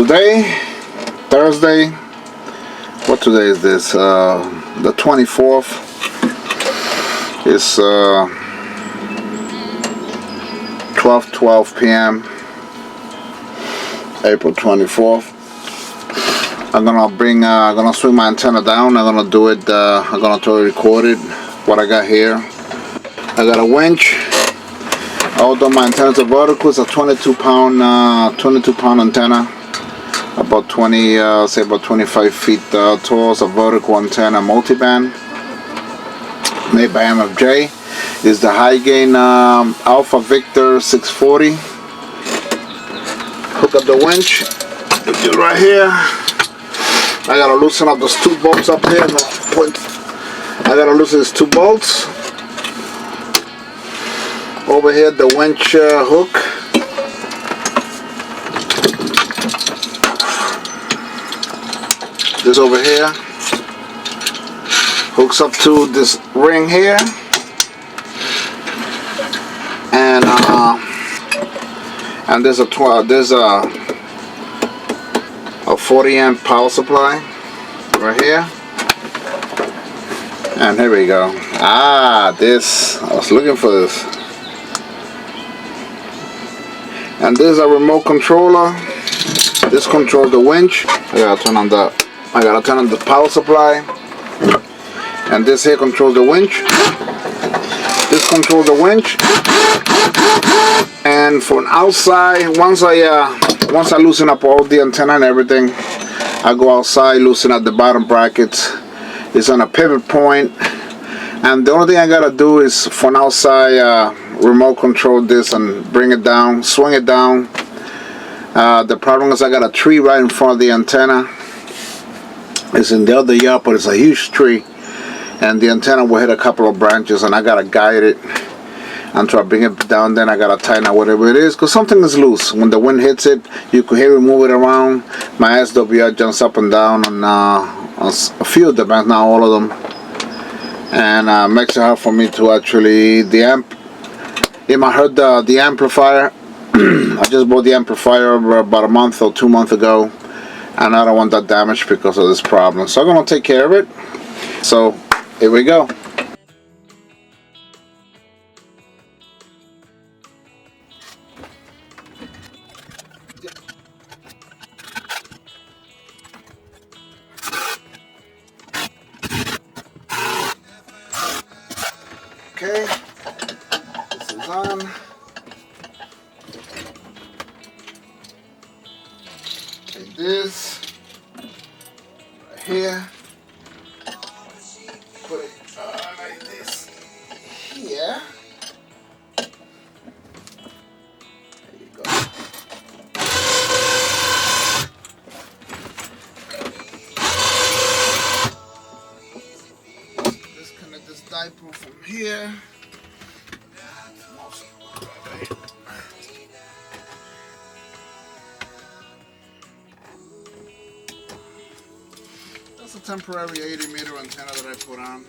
Today, Thursday, what today is this? The 24th. It's 12:12 p.m. April 24th. I'm gonna swing my antenna down. I'm gonna do it. I'm gonna totally record it. What I got here. I got a winch. Although my antennas are vertical, it's a 22 pound antenna. About 25 feet tall. It's a vertical antenna, multiband, made by MFJ. Is the high gain Alpha Victor 640. Hook up the winch. It's right here. I gotta loosen up those two bolts up here. I gotta loosen these two bolts. Over here, the winch hook. This over here hooks up to this ring here, and there's a 40 amp power supply right here, and here we go. I was looking for this, and this is a remote controller. This controls the winch. I gotta turn on the power supply, and this here controls the winch. This controls the winch, and from outside, once I loosen up all the antenna and everything, I go outside, loosen up the bottom brackets. It's on a pivot point, and the only thing I gotta do is from outside remote control this and bring it down, swing it down. The problem is I got a tree right in front of the antenna. It's in the other yard, but it's a huge tree, and the antenna will hit a couple of branches, and I gotta guide it until I bring it down. Then I gotta tighten out whatever it is, because something is loose. When the wind hits it, you can hear it move it around. My SWR jumps up and down on a few of them, not all of them, and makes it hard for me to actually It might hurt the amplifier. I just bought the amplifier about a month or 2 months ago, and I don't want that damaged because of this problem. So I'm gonna take care of it. So here we go. Okay, this is on. Take this right here, put it like this here. There you go. Disconnect this dipole from here. That's a temporary 80-meter antenna that I put on.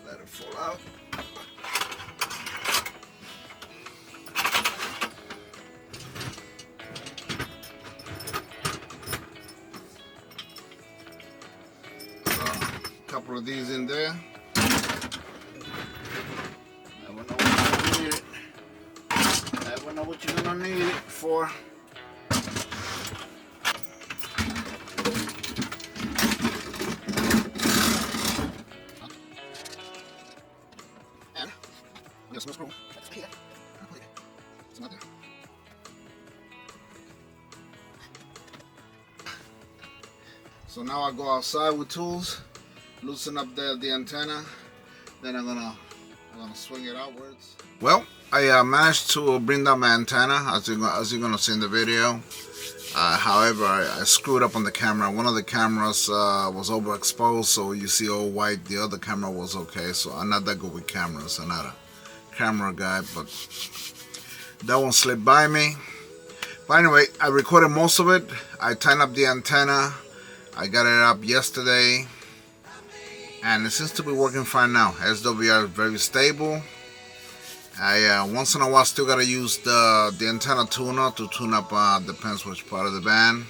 Let it fall out. A couple of these in there. Never know what you're gonna need it. Never know what you're gonna need it for. There's no screw. That's here. It's not there. So now I go outside with tools, loosen up the antenna, then I'm gonna swing it outwards. Well, I managed to bring down my antenna, as you're gonna see in the video. However, I screwed up on the camera. One of the cameras was overexposed, so you see all white. The other camera was okay. So I'm not that good with cameras. I'm not a camera guy, but that one slipped by me. But anyway, I recorded most of it. I tightened up the antenna. I got it up yesterday, and it seems to be working fine now. SWR is very stable. I once in a while still gotta use the antenna tuner to tune up. Depends which part of the band.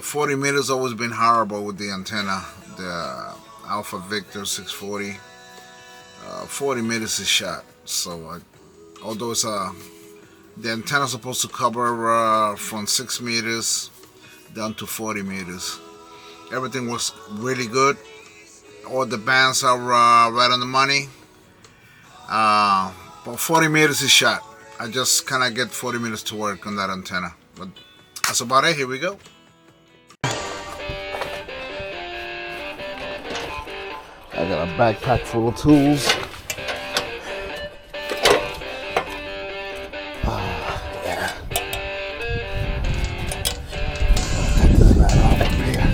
40 meters always been horrible with the antenna. The Alpha Victor 640. 40 meters is shot. So although it's the antenna is supposed to cover from 6 meters down to 40 meters. Everything was really good. All the bands are right on the money. But 40 meters is shot. I just kind of get 40 minutes to work on that antenna. But that's about it. Here we go. I got a backpack full of tools. Yeah. Take this mat off up here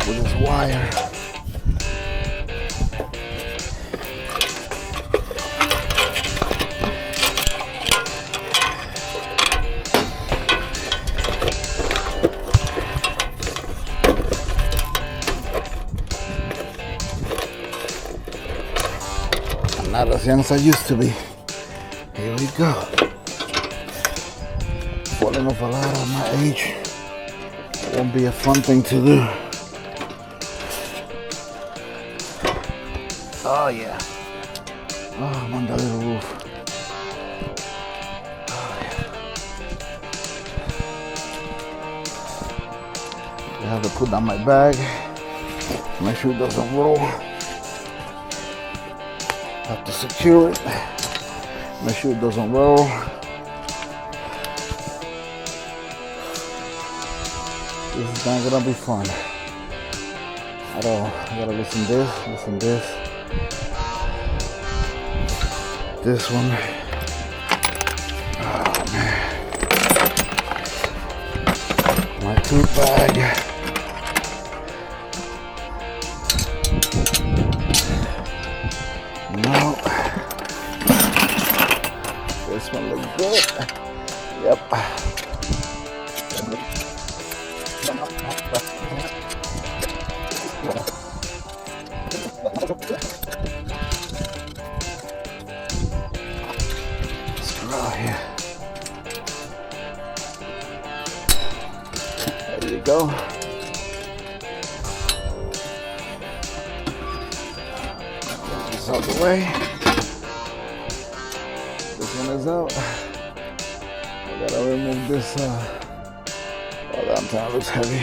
with this wire. Not as young as I used to be. Here we go. Falling off a lot at my age. It won't be a fun thing to do. Oh yeah. Oh, I'm on the little roof. Oh yeah. I have to put down my bag. Make sure it doesn't roll. Have to secure it, make sure it doesn't roll. This is not gonna be fun at all. I gotta listen this, this one. Oh man. My tool bag. No. This one looks good. Yep. Screw out here. There you go. Out the way. This one is out. I gotta remove this. Oh, that antenna looks heavy.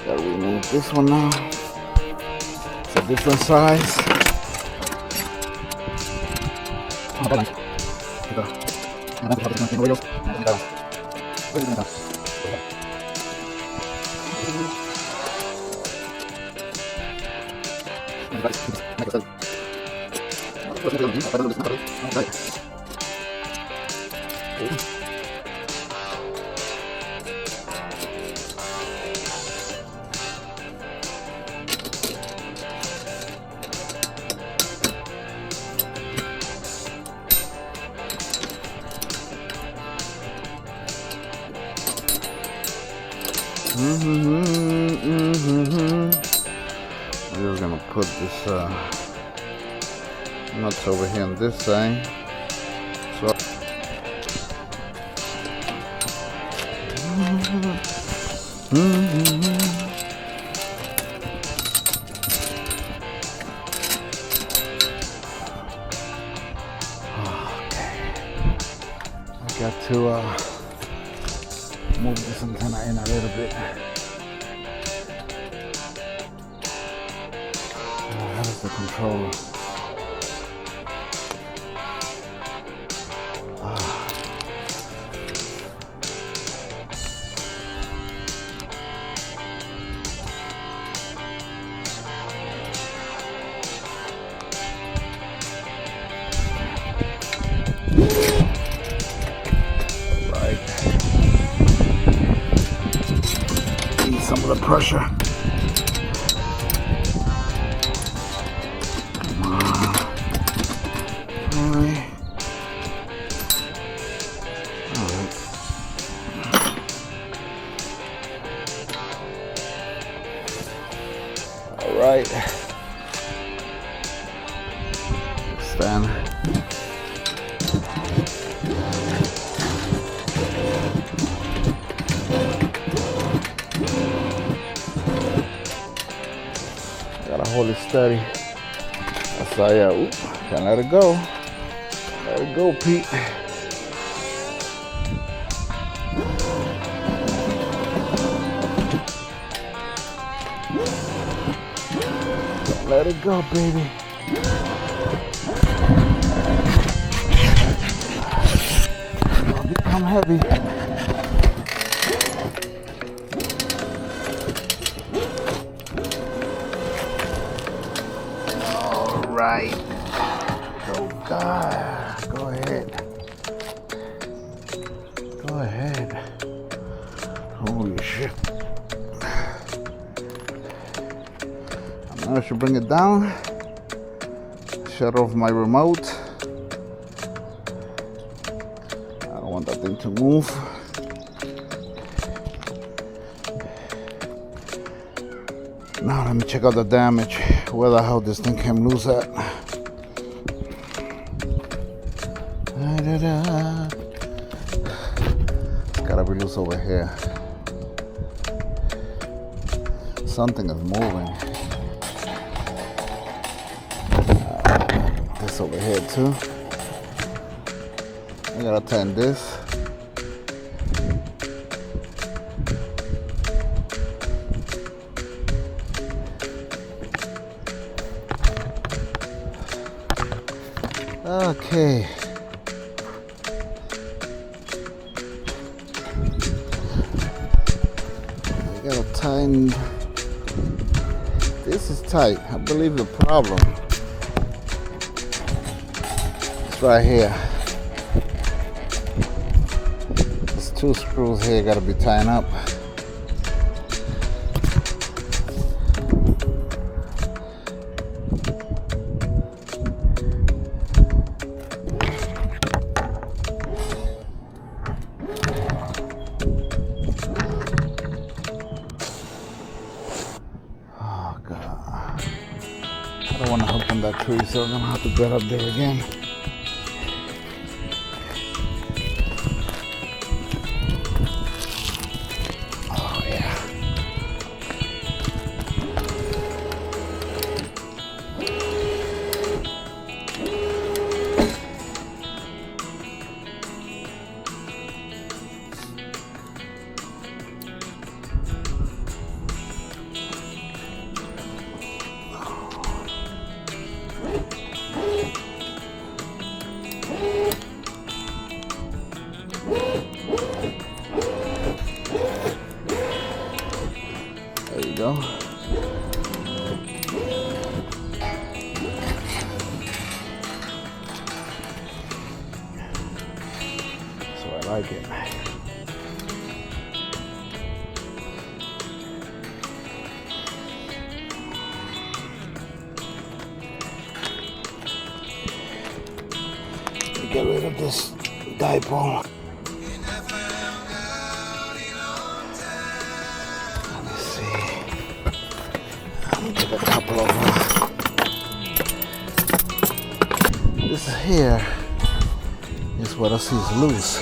Gotta remove this one now. It's a different size. I'm just gonna put this nuts over here on this side. So okay. I got to move this antenna in a little bit. How does the control? Right. Need some of the pressure. Right. really steady. That's why, can't let it go. Let it go, Pete. Let it go, baby. Don't become heavy. All right. Oh God. Go ahead. Go ahead. Holy shit. I should bring it down, shut off my remote. I don't want that thing to move. Now let me check out the damage, where the hell this thing came loose at. It's gotta be loose over here. Something is moving. This over here too. I gotta tighten this. Okay. I gotta tighten. This is tight. I believe the problem is right here. There's 2 screws here, gotta be tightened up. I don't want to hook on that tree, so I'm gonna have to get up there again. Oh yeah. There you go. So I like it. Get rid of this dipole. A couple of this here is what I see is loose.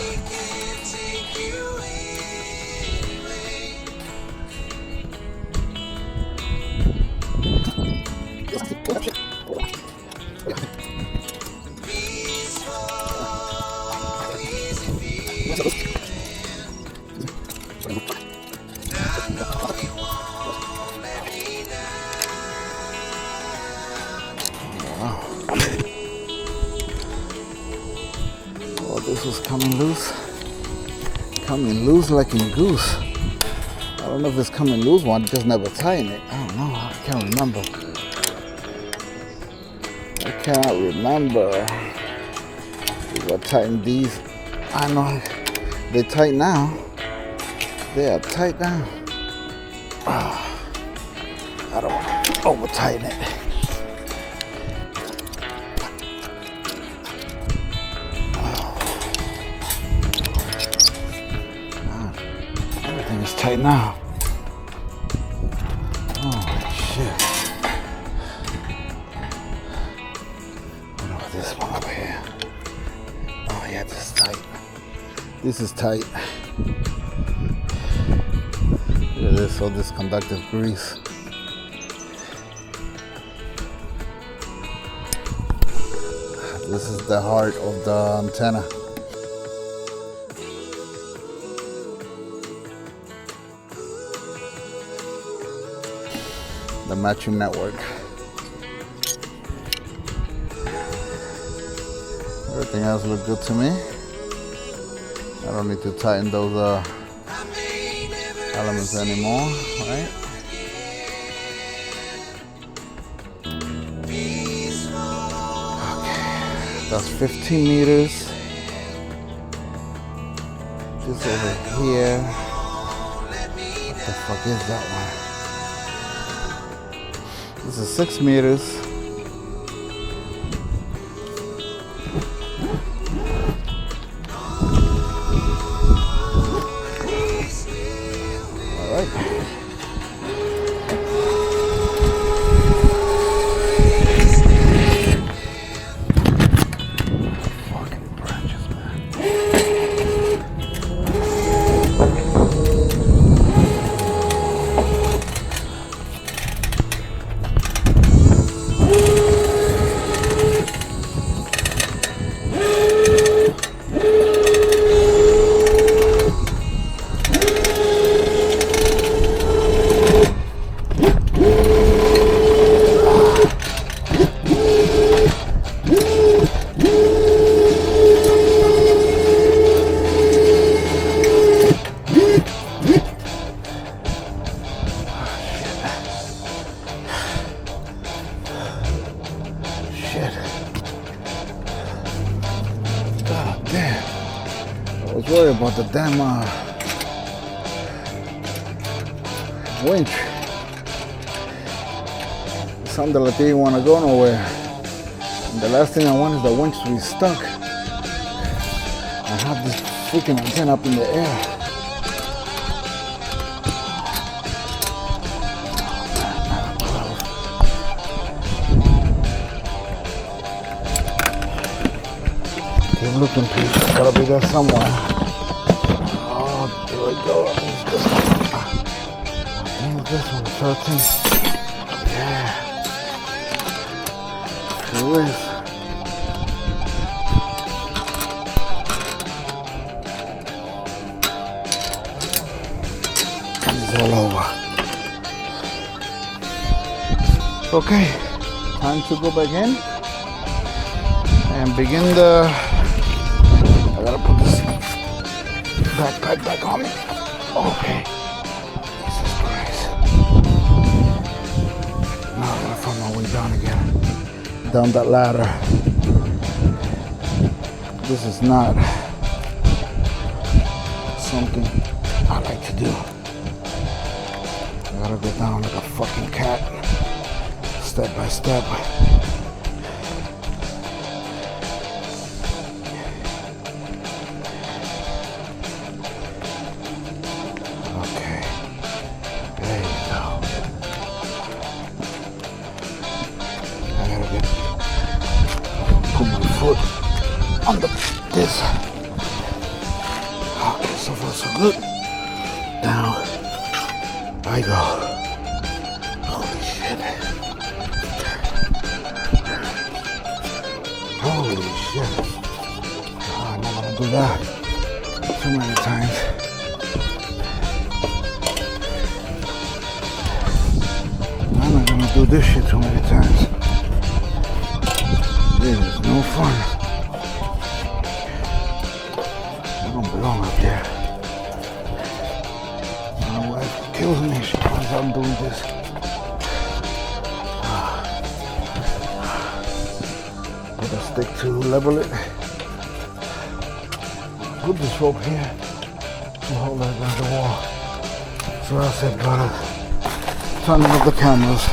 Oh, this was coming loose. Coming loose like in goose. I don't know if it's coming loose one, just never tighten it. I don't know, I can't remember. I cannot remember if I tighten these. I know they tight now. They are tight now. I don't want to over tighten it. Everything is tight now. Oh shit. What about this one over here? Oh yeah, this is tight. This is tight. Look at this, all this conductive grease. This is the heart of the antenna. The matching network. Everything else looks good to me. I don't need to tighten those elements anymore, right? Okay, that's 15 meters. This over here. What the fuck is that one? This is 6 meters. I was worried about the damn winch. It sounded like they didn't want to go nowhere. And the last thing I want is the winch to be stuck. I have this freaking antenna up in the air. Keep looking, please. It's gotta be there somewhere. Oh, here we go. I think this one, 13. Yeah. Here it is. It's all over. Okay, time to go back in and begin the. I gotta put this backpack back on me. Okay. Jesus Christ. Now I gotta find my way down again. Down that ladder. This is not something I like to do. I gotta go down like a fucking cat. Step by step. Okay. There you go. I gotta put my foot on this. Okay, so far so good. Down I go. Holy shit. Holy shit. Oh, I'm not gonna do that too many times. I'm not gonna do this shit too many times. This is no fun. I don't belong up there. My wife kills me if she finds out I'm doing this. Put a stick to level it. Put this rope here to hold it against the wall. So I said, brother, turning off the cameras.